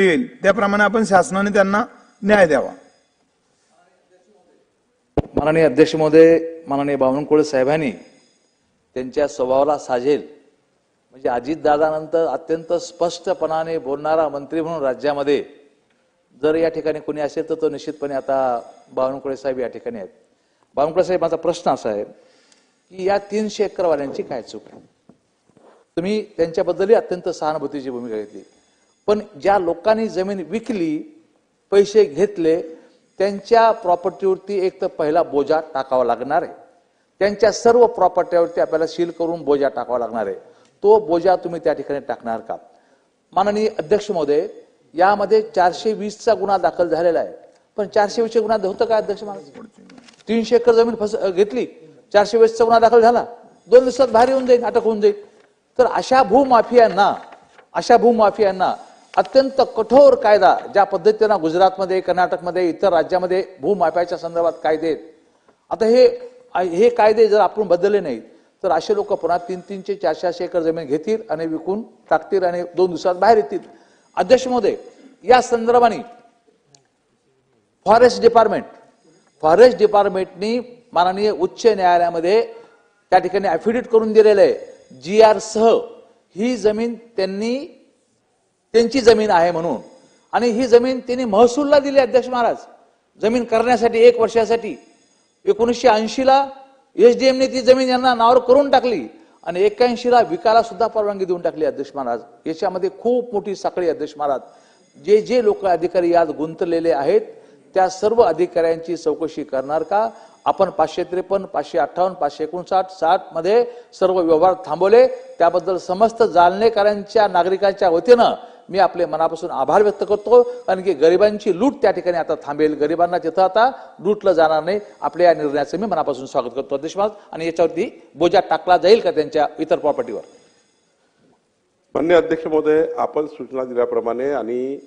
येईल त्याप्रमाणे आपण शासनाने त्यांना न्याय द्यावा। माननीय अध्यक्ष महोदय, माननीय बावनकुळे साहेबांनी त्यांच्या स्वभावाला साजेल म्हणजे अजितदादानंतर अत्यंत स्पष्टपणाने बोलणारा मंत्री म्हणून राज्यामध्ये जर या ठिकाणी कोणी असेल तर तो निश्चितपणे आता बावनकुळे साहेब या ठिकाणी आहेत। बावनकुळे साहेब, माझा प्रश्न असा आहे की या 300 एकरवाल्यांची काय चूक आहे? तुम्ही त्यांच्याबद्दलही अत्यंत सहानुभूतीची भूमिका घेतली, पण ज्या लोकांनी जमीन विकली, पैसे घेतले, त्यांच्या प्रॉपर्टीवरती एक तर पहिला बोजा टाकावा लागणार आहे। त्यांच्या सर्व प्रॉपर्टीवरती आपल्याला सील करून बोजा टाकावा लागणार आहे। तो बोजा तुम्ही त्या ठिकाणी टाकणार का? माननीय अध्यक्ष महोदय, यामध्ये 420चा गुन्हा दाखल झालेला आहे, पण 420 गुन्हा होतं काय अध्यक्ष महाराज? 300 एकर जमीन घेतली, 420चा गुन्हा दाखल झाला, 2 दिवसात बाहेर येऊन जाईल, अटक होऊन जाईल। तर अशा भूमाफियांना अत्यंत कठोर कायदा, ज्या पद्धतीने गुजरातमध्ये, कर्नाटकमध्ये, इतर राज्यामध्ये भूमाफियाच्या संदर्भात कायदे आहेत, आता हे कायदे जर आपण बदलले नाहीत तर असे लोक पुन्हा 300, 400 एकर जमीन घेतील आणि विकून टाकतील आणि 2 दिवसात बाहेर येतील। अध्यक्ष महोदय, या संदर्भाने फॉरेस्ट डिपार्टमेंटनी माननीय उच्च न्यायालयामध्ये त्या ठिकाणी ॲफिडेव्हिट करून दिलेलं आहे, GR सह ही जमीन त्यांची जमीन आहे म्हणून, आणि ही जमीन त्यांनी महसूलला दिली। अध्यक्ष महाराज, जमीन करण्यासाठी 1 वर्षासाठी 1980ला SDMने ती जमीन यांना नावावर करून टाकली आणि 81ला विकायला सुद्धा परवानगी देऊन टाकली। अध्यक्ष महाराज, याच्यामध्ये खूप मोठी साखळी। अध्यक्ष महाराज, जे लोक अधिकारी यात गुंतलेले आहेत त्या सर्व अधिकाऱ्यांची चौकशी करणार का? आपण 553, 558, 559, 60 मध्ये सर्व व्यवहार थांबवले, त्याबद्दल समस्त जालनेकरांच्या नागरिकांच्या वतीनं मी आपले मनापासून आभार व्यक्त करतो, कारण की गरिबांची लूट त्या ठिकाणी आता थांबेल, गरिबांना तिथं आता लूटलं जाणार नाही। आपल्या या निर्णयाचं मी मनापासून स्वागत करतो अध्यक्ष महाराज, आणि याच्यावरती बोजा टाकला जाईल का त्यांच्या इतर प्रॉपर्टीवर? माननीय अध्यक्ष महोदय, आपण सूचना दिल्याप्रमाणे आणि